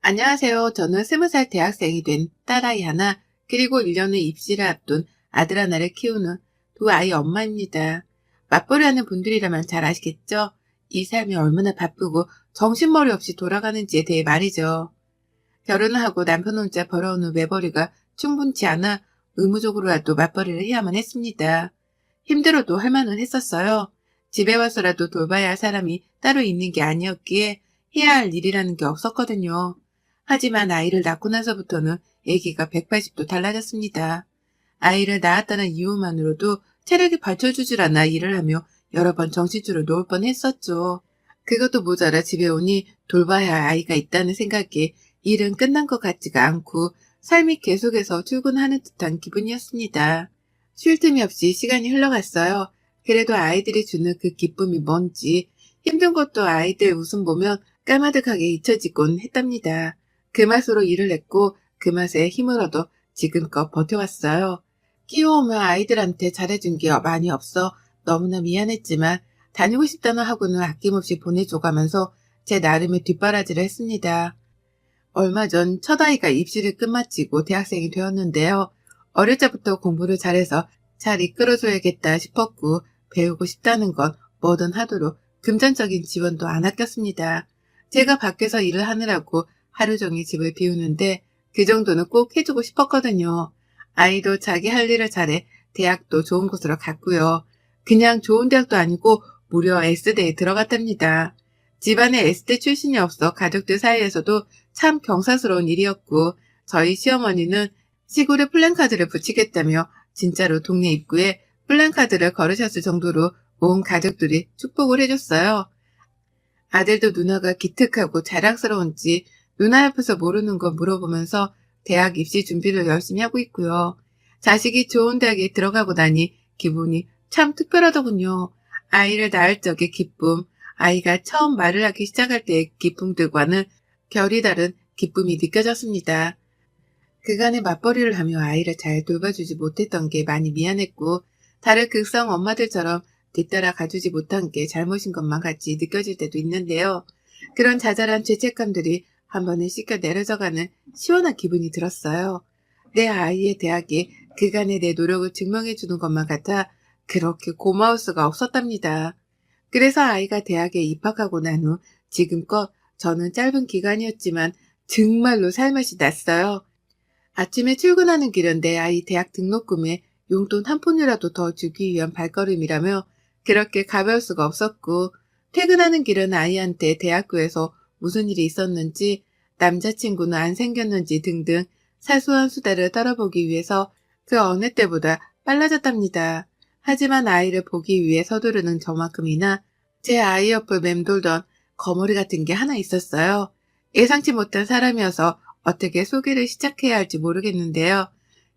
안녕하세요. 저는 20살 대학생이 된 딸아이 하나, 그리고 1년 후 입시를 앞둔 아들 하나를 키우는 두 아이 엄마입니다. 맞벌이 하는 분들이라면 잘 아시겠죠? 이 삶이 얼마나 바쁘고 정신머리 없이 돌아가는지에 대해 말이죠. 결혼을 하고 남편 혼자 벌어오는 외벌이가 충분치 않아 의무적으로라도 맞벌이를 해야만 했습니다. 힘들어도 할 만은 했었어요. 집에 와서라도 돌봐야 할 사람이 따로 있는 게 아니었기에 해야 할 일이라는 게 없었거든요. 하지만 아이를 낳고 나서부터는 얘기가 180도 달라졌습니다. 아이를 낳았다는 이유만으로도 체력이 받쳐주질 않아 일을 하며 여러 번 정신줄을 놓을 뻔했었죠. 그것도 모자라 집에 오니 돌봐야 할 아이가 있다는 생각에 일은 끝난 것 같지가 않고 삶이 계속해서 출근하는 듯한 기분이었습니다. 쉴 틈이 없이 시간이 흘러갔어요. 그래도 아이들이 주는 그 기쁨이 뭔지 힘든 것도 아이들 웃음 보면 까마득하게 잊혀지곤 했답니다. 그 맛으로 일을 했고 그 맛에 힘을 얻어 지금껏 버텨왔어요. 키워오면 아이들한테 잘해준 게 많이 없어 너무나 미안했지만 다니고 싶다는 학원을 아낌없이 보내줘가면서 제 나름의 뒷바라지를 했습니다. 얼마 전 첫아이가 입시를 끝마치고 대학생이 되었는데요. 어릴 적부터 공부를 잘해서 잘 이끌어줘야겠다 싶었고 배우고 싶다는 건 뭐든 하도록 금전적인 지원도 안 아꼈습니다. 제가 밖에서 일을 하느라고 하루 종일 집을 비우는데 그 정도는 꼭 해주고 싶었거든요. 아이도 자기 할 일을 잘해 대학도 좋은 곳으로 갔고요. 그냥 좋은 대학도 아니고 무려 S대에 들어갔답니다. 집안에 S대 출신이 없어 가족들 사이에서도 참 경사스러운 일이었고 저희 시어머니는 시골에 플랜카드를 붙이겠다며 진짜로 동네 입구에 플랜카드를 걸으셨을 정도로 온 가족들이 축복을 해줬어요. 아들도 누나가 기특하고 자랑스러운지 누나 옆에서 모르는 거 물어보면서 대학 입시 준비를 열심히 하고 있고요. 자식이 좋은 대학에 들어가고 나니 기분이 참 특별하더군요. 아이를 낳을 적의 기쁨, 아이가 처음 말을 하기 시작할 때의 기쁨들과는 결이 다른 기쁨이 느껴졌습니다. 그간의 맞벌이를 하며 아이를 잘 돌봐주지 못했던 게 많이 미안했고 다른 극성 엄마들처럼 뒤따라 가주지 못한 게 잘못인 것만 같이 느껴질 때도 있는데요. 그런 자잘한 죄책감들이 한 번에 씻겨 내려져가는 시원한 기분이 들었어요. 내 아이의 대학에 그간의 내 노력을 증명해주는 것만 같아 그렇게 고마울 수가 없었답니다. 그래서 아이가 대학에 입학하고 난 후 지금껏 저는 짧은 기간이었지만 정말로 살맛이 났어요. 아침에 출근하는 길은 내 아이 대학 등록금에 용돈 한 푼이라도 더 주기 위한 발걸음이라며 그렇게 가벼울 수가 없었고 퇴근하는 길은 아이한테 대학교에서 무슨 일이 있었는지 남자친구는 안 생겼는지 등등 사소한 수다를 떨어보기 위해서 그 어느 때보다 빨라졌답니다. 하지만 아이를 보기 위해 서두르는 저만큼이나 제 아이 옆을 맴돌던 거머리 같은 게 하나 있었어요. 예상치 못한 사람이어서 어떻게 소개를 시작해야 할지 모르겠는데요.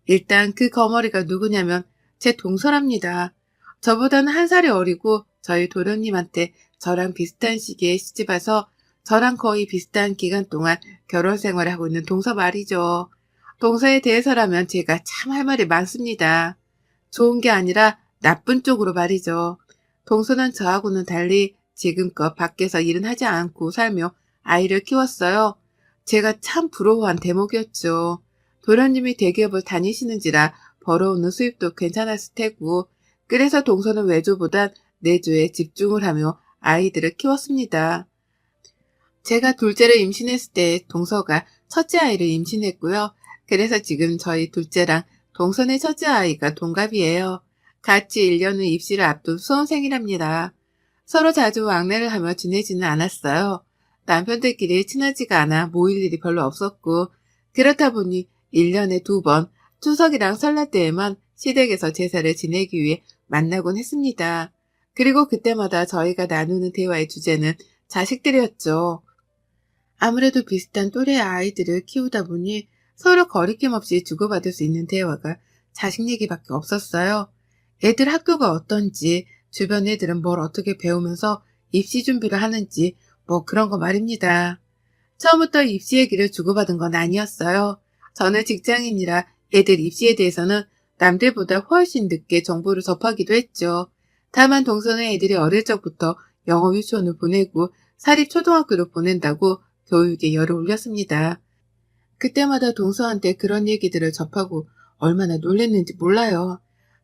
일단 그 거머리가 누구냐면 제 동서랍니다. 저보다는 한 살이 어리고 저희 도련님한테 저랑 비슷한 시기에 시집와서 저랑 거의 비슷한 기간 동안 결혼 생활을 하고 있는 동서 말이죠. 동서에 대해서라면 제가 참 할 말이 많습니다. 좋은 게 아니라 나쁜 쪽으로 말이죠. 동서는 저하고는 달리 지금껏 밖에서 일은 하지 않고 살며 아이를 키웠어요. 제가 참 부러워한 대목이었죠. 도련님이 대기업을 다니시는지라 벌어오는 수입도 괜찮았을 테고 그래서 동서는 외조보단 내조에 집중을 하며 아이들을 키웠습니다. 제가 둘째를 임신했을 때 동서가 첫째 아이를 임신했고요. 그래서 지금 저희 둘째랑 동선의 첫째 아이가 동갑이에요. 같이 1년 후 입시를 앞둔 수험생이랍니다. 서로 자주 왕래를 하며 지내지는 않았어요. 남편들끼리 친하지가 않아 모일 일이 별로 없었고 그렇다 보니 1년에 2번 추석이랑 설날 때에만 시댁에서 제사를 지내기 위해 만나곤 했습니다. 그리고 그때마다 저희가 나누는 대화의 주제는 자식들이었죠. 아무래도 비슷한 또래의 아이들을 키우다 보니 서로 거리낌 없이 주고받을 수 있는 대화가 자식 얘기밖에 없었어요. 애들 학교가 어떤지, 주변 애들은 뭘 어떻게 배우면서 입시 준비를 하는지 뭐 그런 거 말입니다. 처음부터 입시 얘기를 주고받은 건 아니었어요. 저는 직장인이라 애들 입시에 대해서는 남들보다 훨씬 늦게 정보를 접하기도 했죠. 다만 동서는 애들이 어릴 적부터 영어 유치원을 보내고 사립초등학교를 보낸다고 교육에 열을 올렸습니다. 그때마다 동서한테 그런 얘기들을 접하고 얼마나 놀랬는지 몰라요.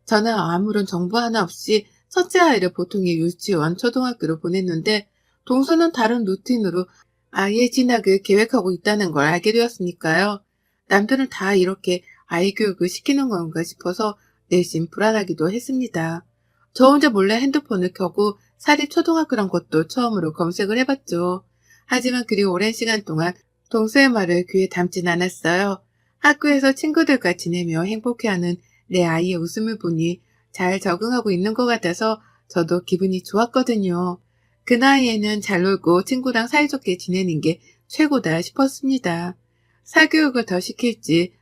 저는 아무런 정보 하나 없이 첫째 아이를 보통의 유치원, 초등학교로 보냈는데 동서는 다른 루틴으로 아이의 진학을 계획하고 있다는 걸 알게 되었으니까요. 남들은 다 이렇게 아이 교육을 시키는 건가 싶어서 내심 불안하기도 했습니다. 저 혼자 몰래 핸드폰을 켜고 사립초등학교란 것도 처음으로 검색을 해봤죠. 하지만 그리 오랜 시간 동안 동서의 말을 귀에 담진 않았어요. 학교에서 친구들과 지내며 행복해하는 내 아이의 웃음을 보니 잘 적응하고 있는 것 같아서 저도 기분이 좋았거든요. 그 나이에는 잘 놀고 친구랑 사이좋게 지내는 게 최고다 싶었습니다. 사교육을 더 시킬지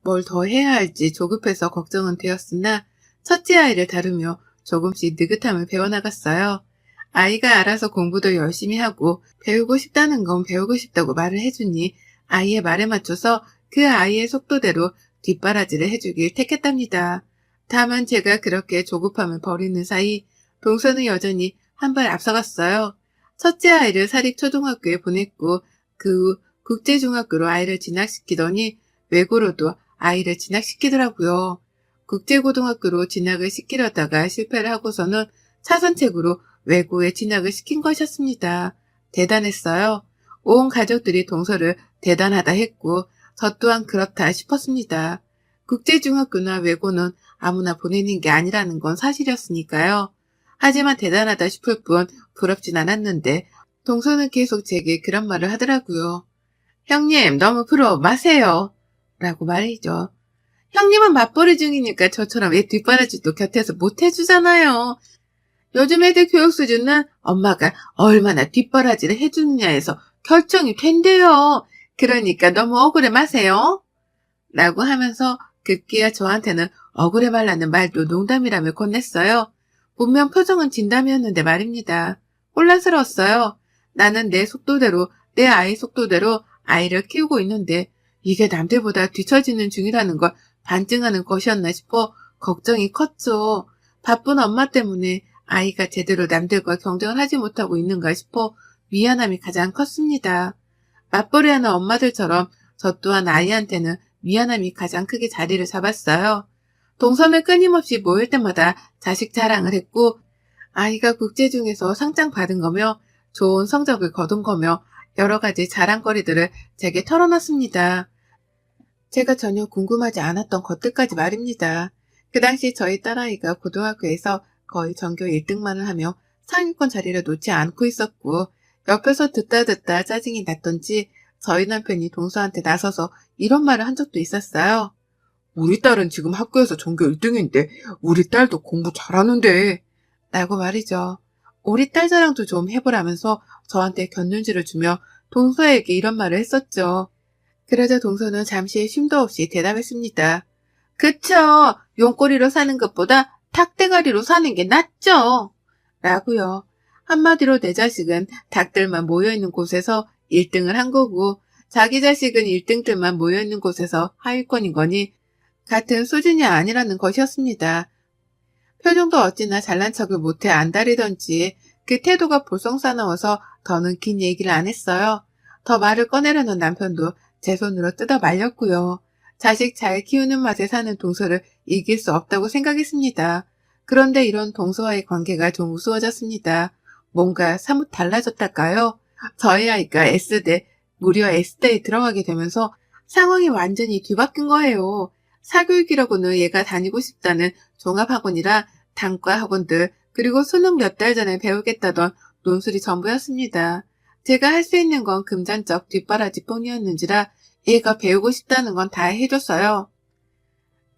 뭘 더 해야 할지 조급해서 걱정은 되었으나 첫째 아이를 다루며 조금씩 느긋함을 배워나갔어요. 아이가 알아서 공부도 열심히 하고 배우고 싶다는 건 배우고 싶다고 말을 해주니 아이의 말에 맞춰서 그 아이의 속도대로 뒷바라지를 해주길 택했답니다. 다만 제가 그렇게 조급함을 버리는 사이 동서는 여전히 한 발 앞서갔어요. 첫째 아이를 사립초등학교에 보냈고 그 후 국제중학교로 아이를 진학시키더니 외고로도 아이를 진학시키더라고요. 국제고등학교로 진학을 시키려다가 실패를 하고서는 차선책으로 외고에 진학을 시킨 것이었습니다. 대단했어요. 온 가족들이 동서를 대단하다 했고 저 또한 그렇다 싶었습니다. 국제중학교나 외고는 아무나 보내는 게 아니라는 건 사실이었으니까요. 하지만 대단하다 싶을 뿐 부럽진 않았는데 동서는 계속 제게 그런 말을 하더라고요. 형님 너무 부러워 마세요. 라고 말이죠. 형님은 맞벌이 중이니까 저처럼 애 뒷바라지도 곁에서 못 해주잖아요. 요즘 애들 교육 수준은 엄마가 얼마나 뒷바라지를 해주느냐에서 결정이 된대요. 그러니까 너무 억울해 마세요. 라고 하면서 급기야 저한테는 억울해 말라는 말도 농담이라며 건넸어요. 분명 표정은 진담이었는데 말입니다. 혼란스러웠어요. 나는 내 속도대로, 내 아이 속도대로 아이를 키우고 있는데 이게 남들보다 뒤처지는 중이라는 걸 반증하는 것이었나 싶어 걱정이 컸죠. 바쁜 엄마 때문에 아이가 제대로 남들과 경쟁을 하지 못하고 있는가 싶어 미안함이 가장 컸습니다. 맞벌이하는 엄마들처럼 저 또한 아이한테는 미안함이 가장 크게 자리를 잡았어요. 동선을 끊임없이 모일 때마다 자식 자랑을 했고 아이가 국제 중에서 상장 받은 거며 좋은 성적을 거둔 거며 여러 가지 자랑거리들을 제게 털어놨습니다. 제가 전혀 궁금하지 않았던 것들까지 말입니다. 그 당시 저희 딸아이가 고등학교에서 거의 전교 1등만을 하며 상위권 자리를 놓지 않고 있었고 옆에서 듣다 짜증이 났던지 저희 남편이 동서한테 나서서 이런 말을 한 적도 있었어요. 우리 딸은 지금 학교에서 전교 1등인데 우리 딸도 공부 잘하는데 라고 말이죠. 우리 딸 자랑도 좀 해보라면서 저한테 곁눈질을 주며 동서에게 이런 말을 했었죠. 그러자 동서는 잠시 쉼도 없이 대답했습니다. 그쵸. 용꼬리로 사는 것보다 닭대가리로 사는 게 낫죠. 라고요. 한마디로 내 자식은 닭들만 모여있는 곳에서 1등을 한 거고 자기 자식은 1등들만 모여있는 곳에서 하위권인 거니 같은 수준이 아니라는 것이었습니다. 표정도 어찌나 잘난 척을 못해 안달이던지 그 태도가 볼썽사나워서 더는 긴 얘기를 안 했어요. 더 말을 꺼내려는 남편도 제 손으로 뜯어 말렸고요. 자식 잘 키우는 맛에 사는 동서를 이길 수 없다고 생각했습니다. 그런데 이런 동서와의 관계가 좀 우스워졌습니다. 뭔가 사뭇 달라졌달까요? 저희 아이가 S대, 무려 S대에 들어가게 되면서 상황이 완전히 뒤바뀐 거예요. 사교육이라고는 얘가 다니고 싶다는 종합학원이라 단과 학원들 그리고 수능 몇 달 전에 배우겠다던 논술이 전부였습니다. 제가 할 수 있는 건 금전적 뒷바라지 뿐이었는지라 얘가 배우고 싶다는 건 다 해줬어요.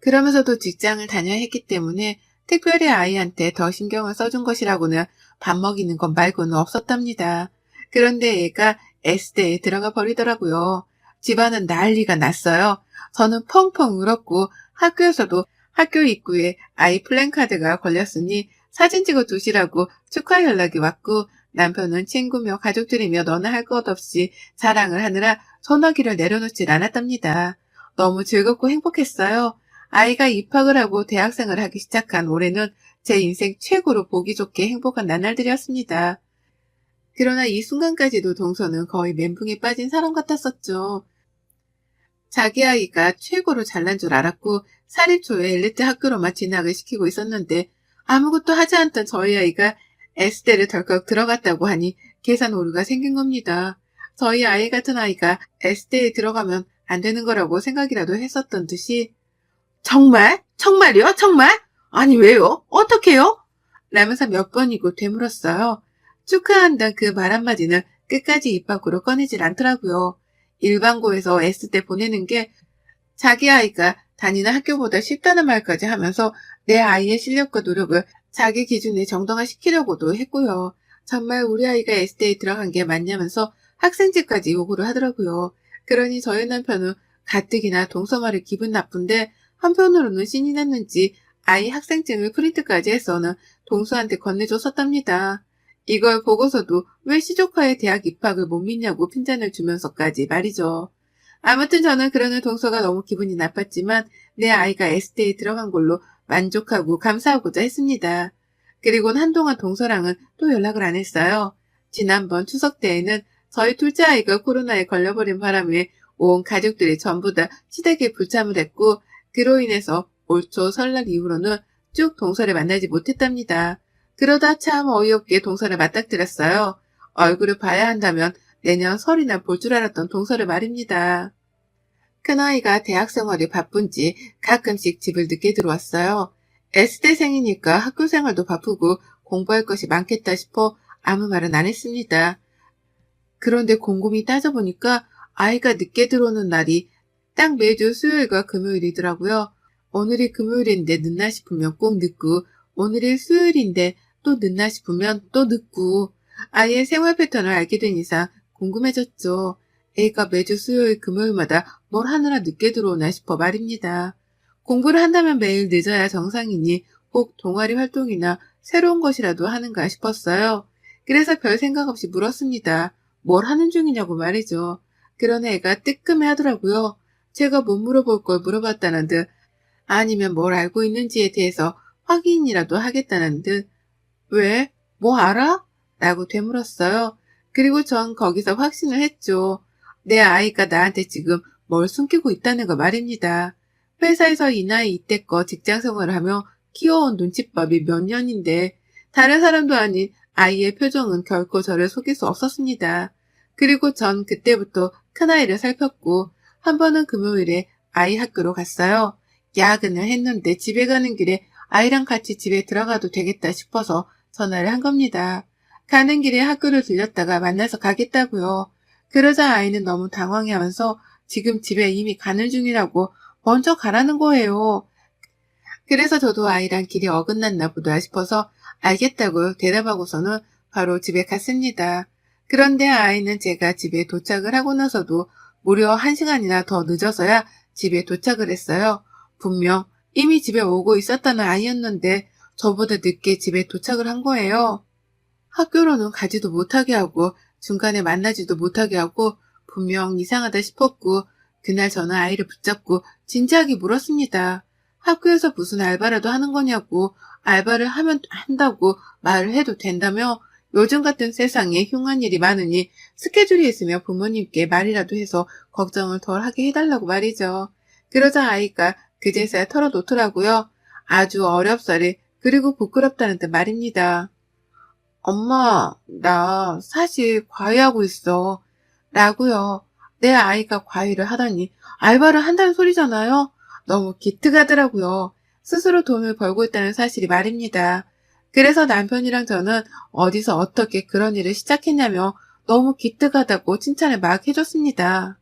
그러면서도 직장을 다녀야 했기 때문에 특별히 아이한테 더 신경을 써준 것이라고는 밥 먹이는 것 말고는 없었답니다. 그런데 얘가 S대에 들어가 버리더라고요. 집안은 난리가 났어요. 저는 펑펑 울었고 학교에서도 학교 입구에 아이 플랜카드가 걸렸으니 사진 찍어 두시라고 축하 연락이 왔고 남편은 친구며 가족들이며 너나 할 것 없이 자랑을 하느라 전화기를 내려놓질 않았답니다. 너무 즐겁고 행복했어요. 아이가 입학을 하고 대학생을 하기 시작한 올해는 제 인생 최고로 보기 좋게 행복한 나날들이었습니다. 그러나 이 순간까지도 동서는 거의 멘붕에 빠진 사람 같았었죠. 자기 아이가 최고로 잘난 줄 알았고 사립초에 엘리트 학교로만 진학을 시키고 있었는데 아무것도 하지 않던 저희 아이가 S대를 덜컥 들어갔다고 하니 계산 오류가 생긴 겁니다. 저희 아이 같은 아이가 S대에 들어가면 안 되는 거라고 생각이라도 했었던 듯이 정말? 정말요? 정말? 아니 왜요? 어떻게요? 라면서 몇 번이고 되물었어요. 축하한다는 그 말 한마디는 끝까지 입 밖으로 꺼내질 않더라고요. 일반고에서 S대 보내는 게 자기 아이가 다니는 학교보다 쉽다는 말까지 하면서 내 아이의 실력과 노력을 자기 기준에 정당화시키려고도 했고요. 정말 우리 아이가 S대에 들어간 게 맞냐면서 학생증까지 요구를 하더라고요. 그러니 저희 남편은 가뜩이나 동서 말이 기분 나쁜데 한편으로는 신이 났는지 아이 학생증을 프린트까지 해서는 동서한테 건네줬었답니다. 이걸 보고서도 왜 시조카의 대학 입학을 못 믿냐고 핀잔을 주면서까지 말이죠. 아무튼 저는 그러는 동서가 너무 기분이 나빴지만 내 아이가 S대에 들어간 걸로 만족하고 감사하고자 했습니다. 그리고는 한동안 동서랑은 또 연락을 안 했어요. 지난번 추석 때에는 저희 둘째 아이가 코로나에 걸려버린 바람에 온 가족들이 전부 다 시댁에 불참을 했고 그로 인해서 올 초 설날 이후로는 쭉 동서를 만나지 못했답니다. 그러다 참 어이없게 동서를 맞닥뜨렸어요. 얼굴을 봐야 한다면 내년 설이나 볼 줄 알았던 동서를 말입니다. 큰아이가 대학 생활이 바쁜지 가끔씩 집을 늦게 들어왔어요. S대생이니까 학교 생활도 바쁘고 공부할 것이 많겠다 싶어 아무 말은 안 했습니다. 그런데 곰곰이 따져보니까 아이가 늦게 들어오는 날이 딱 매주 수요일과 금요일이더라고요. 오늘이 금요일인데 늦나 싶으면 꼭 늦고 오늘이 수요일인데 또 늦나 싶으면 또 늦고 아이의 생활 패턴을 알게 된 이상 궁금해졌죠. 애가 매주 수요일 금요일마다 뭘 하느라 늦게 들어오나 싶어 말입니다. 공부를 한다면 매일 늦어야 정상이니 꼭 동아리 활동이나 새로운 것이라도 하는가 싶었어요. 그래서 별 생각 없이 물었습니다. 뭘 하는 중이냐고 말이죠. 그런 애가 뜨끔해 하더라고요. 제가 못 물어볼 걸 물어봤다는 듯 아니면 뭘 알고 있는지에 대해서 확인이라도 하겠다는 듯 왜? 뭐 알아? 라고 되물었어요. 그리고 전 거기서 확신을 했죠. 내 아이가 나한테 지금 뭘 숨기고 있다는 거 말입니다. 회사에서 이 나이 이때껏 직장 생활을 하며 키워온 눈칫밥이 몇 년인데 다른 사람도 아닌 아이의 표정은 결코 저를 속일 수 없었습니다. 그리고 전 그때부터 큰아이를 살폈고 한 번은 금요일에 아이 학교로 갔어요. 야근을 했는데 집에 가는 길에 아이랑 같이 집에 들어가도 되겠다 싶어서 전화를 한 겁니다. 가는 길에 학교를 들렸다가 만나서 가겠다고요. 그러자 아이는 너무 당황해하면서 지금 집에 이미 가는 중이라고 먼저 가라는 거예요. 그래서 저도 아이랑 길이 어긋났나 보다 싶어서 알겠다고 대답하고서는 바로 집에 갔습니다. 그런데 아이는 제가 집에 도착을 하고 나서도 무려 1시간이나 더 늦어서야 집에 도착을 했어요. 분명 이미 집에 오고 있었다는 아이였는데 저보다 늦게 집에 도착을 한 거예요. 학교로는 가지도 못하게 하고 중간에 만나지도 못하게 하고 분명 이상하다 싶었고 그날 저는 아이를 붙잡고 진지하게 물었습니다. 학교에서 무슨 알바라도 하는 거냐고 알바를 하면 한다고 말을 해도 된다며 요즘 같은 세상에 흉한 일이 많으니 스케줄이 있으면 부모님께 말이라도 해서 걱정을 덜 하게 해달라고 말이죠. 그러자 아이가 그제서야 털어놓더라고요. 아주 어렵사리 그리고 부끄럽다는 듯 말입니다. 엄마, 나 사실 과외하고 있어. 라고요. 내 아이가 과외를 하다니 알바를 한다는 소리잖아요. 너무 기특하더라고요. 스스로 돈을 벌고 있다는 사실이 말입니다. 그래서 남편이랑 저는 어디서 어떻게 그런 일을 시작했냐며 너무 기특하다고 칭찬을 막 해줬습니다.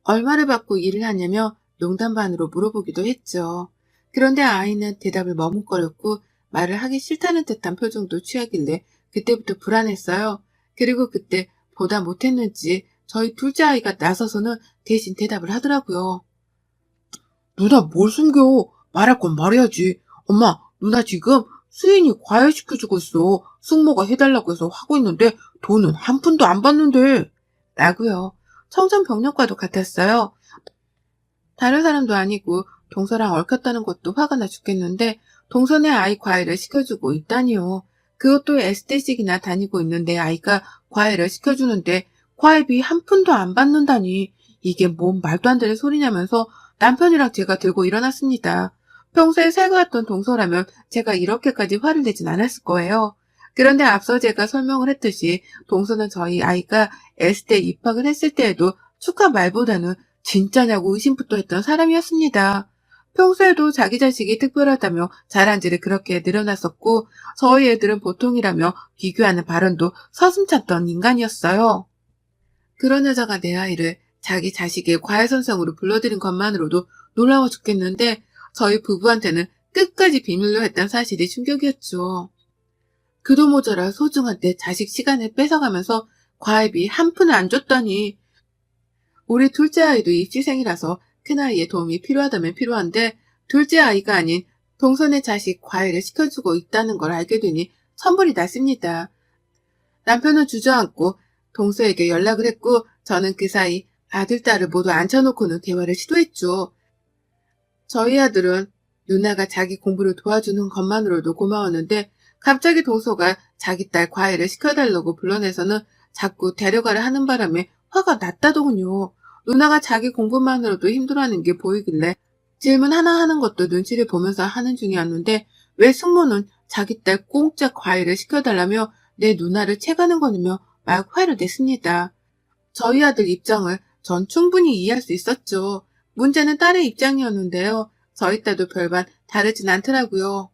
얼마를 받고 일을 하냐며 농담 반으로 물어보기도 했죠. 그런데 아이는 대답을 머뭇거렸고 말을 하기 싫다는 듯한 표정도 취하길래 그때부터 불안했어요. 그리고 그때 보다 못했는지 저희 둘째 아이가 나서서는 대신 대답을 하더라고요. 누나 뭘 숨겨? 말할 건 말해야지. 엄마, 누나 지금 수인이 과외시켜주고 있어. 숙모가 해달라고 해서 하고 있는데 돈은 한 푼도 안 받는데. 라고요. 청천벽력과도 같았어요. 다른 사람도 아니고 동서랑 얽혔다는 것도 화가 나 죽겠는데 동서네 아이 과외를 시켜주고 있다니요. 그것도 에스테식이나 다니고 있는 내 아이가 과외를 시켜주는데 과외비 한 푼도 안 받는다니 이게 뭔 말도 안 되는 소리냐면서 남편이랑 제가 들고 일어났습니다. 평소에 살가웠던 동서라면 제가 이렇게까지 화를 내진 않았을 거예요. 그런데 앞서 제가 설명을 했듯이 동서는 저희 아이가 S대 입학을 했을 때에도 축하 말보다는 진짜냐고 의심부터 했던 사람이었습니다. 평소에도 자기 자식이 특별하다며 자랑질을 그렇게 늘어났었고 저희 애들은 보통이라며 비교하는 발언도 서슴찮던 인간이었어요. 그런 여자가 내 아이를 자기 자식의 과외선생으로 불러들인 것만으로도 놀라워 죽겠는데 저희 부부한테는 끝까지 비밀로 했던 사실이 충격이었죠. 그도 모자라 소중한 내 자식 시간을 뺏어가면서 과외비 한 푼을 안 줬더니 우리 둘째 아이도 입시생이라서 큰아이의 도움이 필요하다면 필요한데 둘째 아이가 아닌 동선의 자식 과외를 시켜주고 있다는 걸 알게 되니 천불이 났습니다. 남편은 주저앉고 동서에게 연락을 했고 저는 그 사이 아들, 딸을 모두 앉혀놓고는 대화를 시도했죠. 저희 아들은 누나가 자기 공부를 도와주는 것만으로도 고마웠는데 갑자기 동서가 자기 딸 과외를 시켜달라고 불러내서는 자꾸 데려가려 하는 바람에 화가 났다더군요. 누나가 자기 공부만으로도 힘들어하는 게 보이길래 질문 하나 하는 것도 눈치를 보면서 하는 중이었는데 왜 숙모는 자기 딸 공짜 과외를 시켜달라며 내 누나를 채가는 거냐며 막 화를 냈습니다. 저희 아들 입장을 전 충분히 이해할 수 있었죠. 문제는 딸의 입장이었는데요. 저희 딸도 별반 다르진 않더라고요.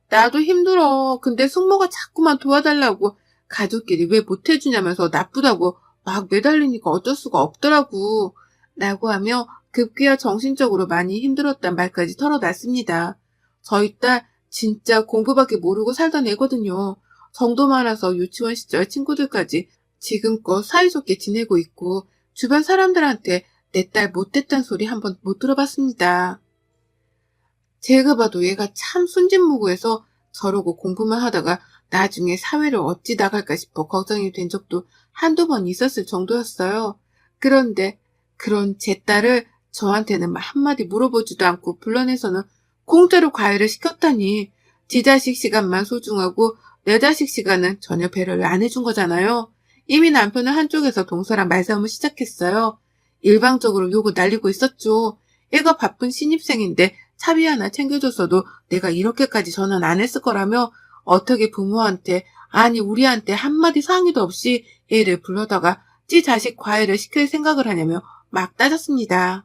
나도 힘들어. 근데 숙모가 자꾸만 도와달라고 가족끼리 왜 못해주냐면서 나쁘다고 막 매달리니까 어쩔 수가 없더라고. 라고 하며 급기야 정신적으로 많이 힘들었단 말까지 털어놨습니다. 저희 딸 진짜 공부밖에 모르고 살던 애거든요. 정도 많아서 유치원 시절 친구들까지 지금껏 사이좋게 지내고 있고 주변 사람들한테 내 딸 못됐단 소리 한번 못 들어봤습니다. 제가 봐도 얘가 참 순진무구해서 저러고 공부만 하다가 나중에 사회를 어찌 나갈까 싶어 걱정이 된 적도 한두 번 있었을 정도였어요. 그런데 그런 제 딸을 저한테는 한마디 물어보지도 않고 불러내서는 공짜로 과외를 시켰다니 지 자식 시간만 소중하고 내 자식 시간은 전혀 배려를 안 해준 거잖아요. 이미 남편은 한쪽에서 동서랑 말싸움을 시작했어요. 일방적으로 욕을 날리고 있었죠. 애가 바쁜 신입생인데 차비 하나 챙겨줬어도 내가 이렇게까지 전화는 안 했을 거라며 어떻게 부모한테 아니 우리한테 한마디 상의도 없이 애를 불러다가 지 자식 과외를 시킬 생각을 하냐며 막 따졌습니다.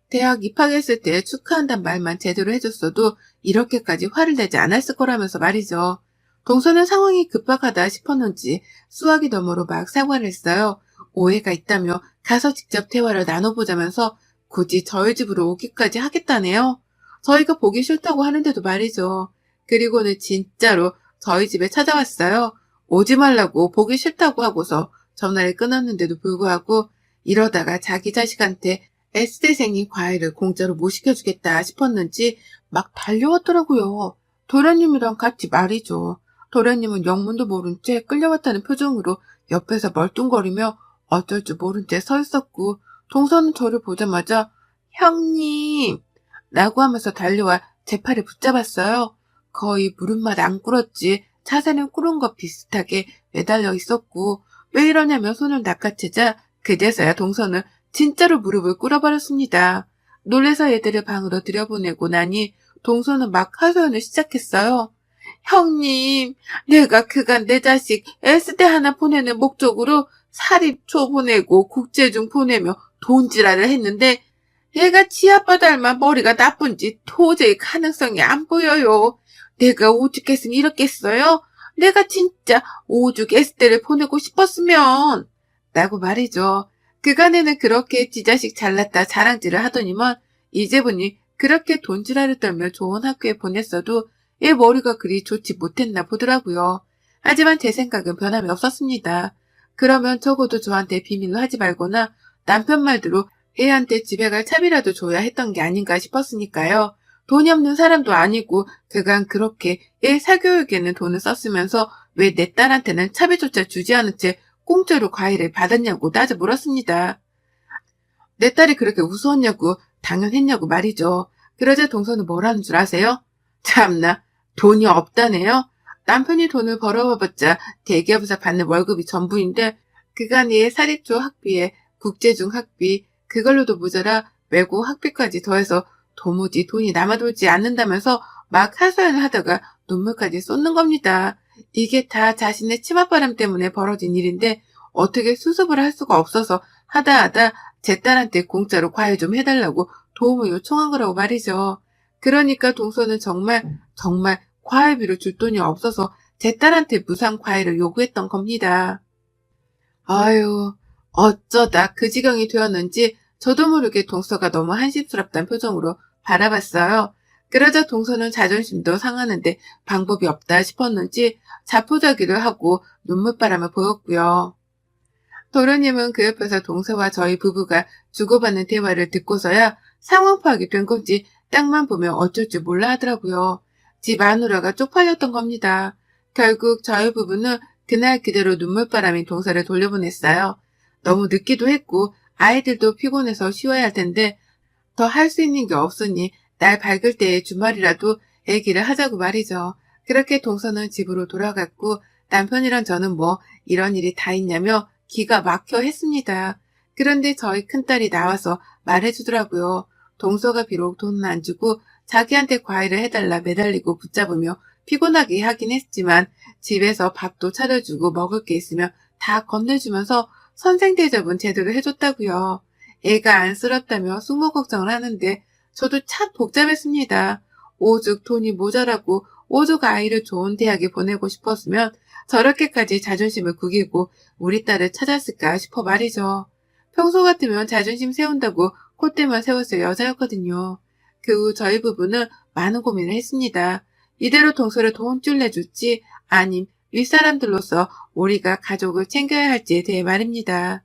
대학 입학했을 때 축하한단 말만 제대로 해줬어도 이렇게까지 화를 내지 않았을 거라면서 말이죠. 동서는 상황이 급박하다 싶었는지 수화기 너머로 막 사과를 했어요. 오해가 있다며 가서 직접 대화를 나눠보자면서 굳이 저희 집으로 오기까지 하겠다네요. 저희가 보기 싫다고 하는데도 말이죠. 그리고는 진짜로 저희 집에 찾아왔어요. 오지 말라고 보기 싫다고 하고서 전화를 끊었는데도 불구하고 이러다가 자기 자식한테 S대생이 과외를 공짜로 못 시켜주겠다 싶었는지 막 달려왔더라고요. 도련님이랑 같이 말이죠. 도련님은 영문도 모른 채 끌려왔다는 표정으로 옆에서 멀뚱거리며 어쩔 줄 모른 채 서 있었고 동서는 저를 보자마자 형님 라고 하면서 달려와 제 팔을 붙잡았어요. 거의 물은맛 안 꿇었지 자세는 꿇은 것 비슷하게 매달려 있었고 왜 이러냐며 손을 낚아채자 그제서야 동서는 진짜로 무릎을 꿇어버렸습니다. 놀래서 애들을 방으로 들여보내고 나니 동서는 막 하소연을 시작했어요. 형님, 내가 그간 내 자식 S대 하나 보내는 목적으로 사립초 보내고 국제중 보내며 돈지랄을 했는데 얘가 지아빠 닮아 머리가 나쁜지 도저히 가능성이 안 보여요. 내가 오죽했으니 이렇겠어요? 내가 진짜 오죽 S대를 보내고 싶었으면 라고 말이죠. 그간에는 그렇게 지 자식 잘났다 자랑질을 하더니만 이제 보니 그렇게 돈지랄을 떨며 좋은 학교에 보냈어도 얘 머리가 그리 좋지 못했나 보더라고요. 하지만 제 생각은 변함이 없었습니다. 그러면 적어도 저한테 비밀로 하지 말거나 남편 말대로 애한테 집에 갈 차비라도 줘야 했던 게 아닌가 싶었으니까요. 돈이 없는 사람도 아니고 그간 그렇게 애 사교육에는 돈을 썼으면서 왜 내 딸한테는 차비조차 주지 않은 채 공짜로 과외를 받았냐고 따져 물었습니다. 내 딸이 그렇게 우스웠냐고 당연했냐고 말이죠. 그러자 동서는 뭐라는 줄 아세요? 참나 돈이 없다네요. 남편이 돈을 벌어와봤자 대기업에서 받는 월급이 전부인데 그간의 사립초 학비에 국제중 학비 그걸로도 모자라 외고 학비까지 더해서 도무지 돈이 남아돌지 않는다면서 막 하소연을 하다가 눈물까지 쏟는 겁니다. 이게 다 자신의 치맛바람 때문에 벌어진 일인데 어떻게 수습을 할 수가 없어서 하다 제 딸한테 공짜로 과일 좀 해달라고 도움을 요청한 거라고 말이죠. 그러니까 동서는 정말 과일비로 줄 돈이 없어서 제 딸한테 무상 과일을 요구했던 겁니다. 아유, 어쩌다 그 지경이 되었는지 저도 모르게 동서가 너무 한심스럽단 표정으로 바라봤어요. 그러자 동서는 자존심도 상하는데 방법이 없다 싶었는지 자포자기를 하고 눈물바람을 보였고요. 도련님은 그 옆에서 동서와 저희 부부가 주고받는 대화를 듣고서야 상황 파악이 된 건지 땅만 보면 어쩔 줄 몰라 하더라고요. 집 마누라가 쪽팔렸던 겁니다. 결국 저희 부부는 그날 그대로 눈물바람인 동서를 돌려보냈어요. 너무 늦기도 했고 아이들도 피곤해서 쉬어야 할 텐데 더 할 수 있는 게 없으니 날 밝을 때의 주말이라도 얘기를 하자고 말이죠. 그렇게 동서는 집으로 돌아갔고 남편이랑 저는 뭐 이런 일이 다 있냐며 기가 막혀 했습니다. 그런데 저희 큰딸이 나와서 말해주더라고요. 동서가 비록 돈은 안 주고 자기한테 과일을 해달라 매달리고 붙잡으며 피곤하게 하긴 했지만 집에서 밥도 차려주고 먹을 게 있으면 다 건네주면서 선생 대접은 제대로 해줬다고요. 애가 안쓰럽다며 숙모 걱정을 하는데 저도 참 복잡했습니다. 오죽 돈이 모자라고 오죽 아이를 좋은 대학에 보내고 싶었으면 저렇게까지 자존심을 구기고 우리 딸을 찾았을까 싶어 말이죠. 평소 같으면 자존심 세운다고 콧대만 세웠을 여자였거든요. 그 후 저희 부부는 많은 고민을 했습니다. 이대로 동서를 돈줄 내줄지 아님 윗사람들로서 우리가 가족을 챙겨야 할지에 대해 말입니다.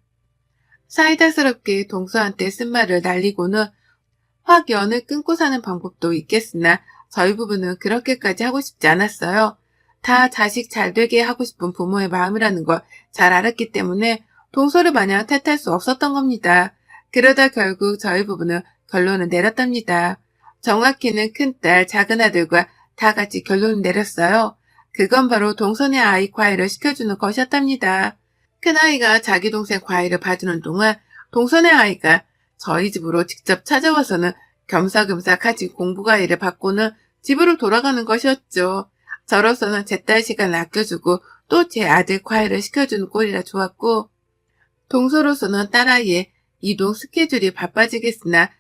사이다스럽게 동서한테 쓴 말을 날리고는 확 연을 끊고 사는 방법도 있겠으나 저희 부부는 그렇게까지 하고 싶지 않았어요. 다 자식 잘 되게 하고 싶은 부모의 마음이라는 걸 잘 알았기 때문에 동서를 마냥 탓할 수 없었던 겁니다. 그러다 결국 저희 부부는 결론을 내렸답니다. 정확히는 큰딸, 작은아들과 다 같이 결론을 내렸어요. 그건 바로 동선의 아이 과일을 시켜주는 것이었답니다. 큰아이가 자기 동생 과일을 봐주는 동안 동선의 아이가 저희 집으로 직접 찾아와서는 겸사겸사 같이 공부 과일을 받고는 집으로 돌아가는 것이었죠. 저로서는 제 딸 시간을 아껴주고 또 제 아들 과일을 시켜주는 꼴이라 좋았고 동서로서는 딸아이의 이동 스케줄이 바빠지겠으나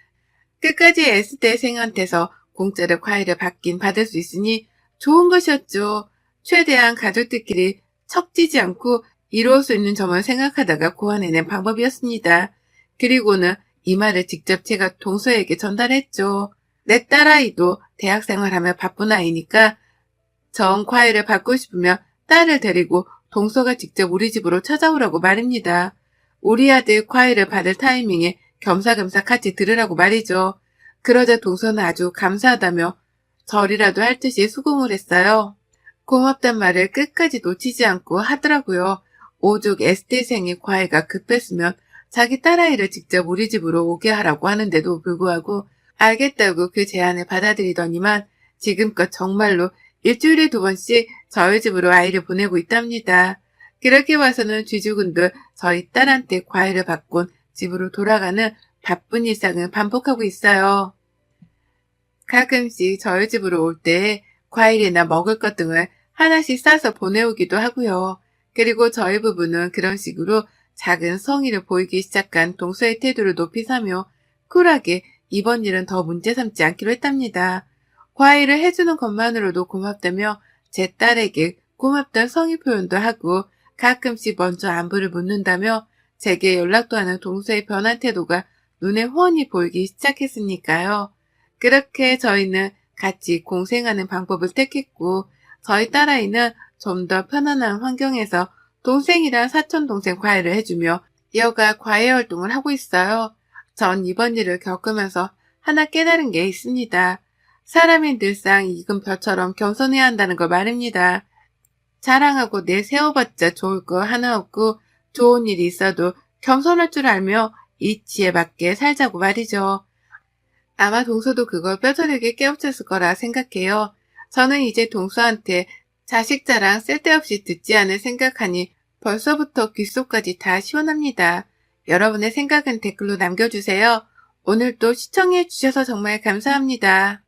끝까지 S대생한테서 공짜로 과일을 받긴 받을 수 있으니 좋은 것이었죠. 최대한 가족들끼리 척지지 않고 이루어 수 있는 점을 생각하다가 고안해낸 방법이었습니다. 그리고는 이 말을 직접 제가 동서에게 전달했죠. 내 딸아이도 대학생활하며 바쁜 아이니까 정 과일을 받고 싶으면 딸을 데리고 동서가 직접 우리 집으로 찾아오라고 말입니다. 우리 아들 과일을 받을 타이밍에 겸사겸사 같이 들으라고 말이죠. 그러자 동서는 아주 감사하다며 절이라도 할 듯이 수긍을 했어요. 고맙단 말을 끝까지 놓치지 않고 하더라고요. 오죽 S대생의 과외가 급했으면 자기 딸아이를 직접 우리 집으로 오게 하라고 하는데도 불구하고 알겠다고 그 제안을 받아들이더니만 지금껏 정말로 일주일에 2번씩 저희 집으로 아이를 보내고 있답니다. 그렇게 와서는 쥐죽은들 저희 딸한테 과일을 받곤 집으로 돌아가는 바쁜 일상을 반복하고 있어요. 가끔씩 저희 집으로 올 때 과일이나 먹을 것 등을 하나씩 싸서 보내오기도 하고요. 그리고 저희 부부는 그런 식으로 작은 성의를 보이기 시작한 동서의 태도를 높이 사며 쿨하게 이번 일은 더 문제 삼지 않기로 했답니다. 과일을 해주는 것만으로도 고맙다며 제 딸에게 고맙다는 성의 표현도 하고 가끔씩 먼저 안부를 묻는다며 제게 연락도 하는 동서의 변한 태도가 눈에 훤히 보이기 시작했으니까요. 그렇게 저희는 같이 공생하는 방법을 택했고 저희 딸아이는 좀 더 편안한 환경에서 동생이랑 사촌동생 과외를 해주며 여가 과외 활동을 하고 있어요. 전 이번 일을 겪으면서 하나 깨달은 게 있습니다. 사람이 늘상 익은 벼처럼 겸손해야 한다는 걸 말입니다. 자랑하고 내세워봤자 좋을 거 하나 없고 좋은 일이 있어도 겸손할 줄 알며 이치에 맞게 살자고 말이죠. 아마 동서도 그걸 뼈저리게 깨우쳤을 거라 생각해요. 저는 이제 동서한테 자식 자랑 쓸데없이 듣지 않을 생각하니 벌써부터 귓속까지 다 시원합니다. 여러분의 생각은 댓글로 남겨주세요. 오늘도 시청해주셔서 정말 감사합니다.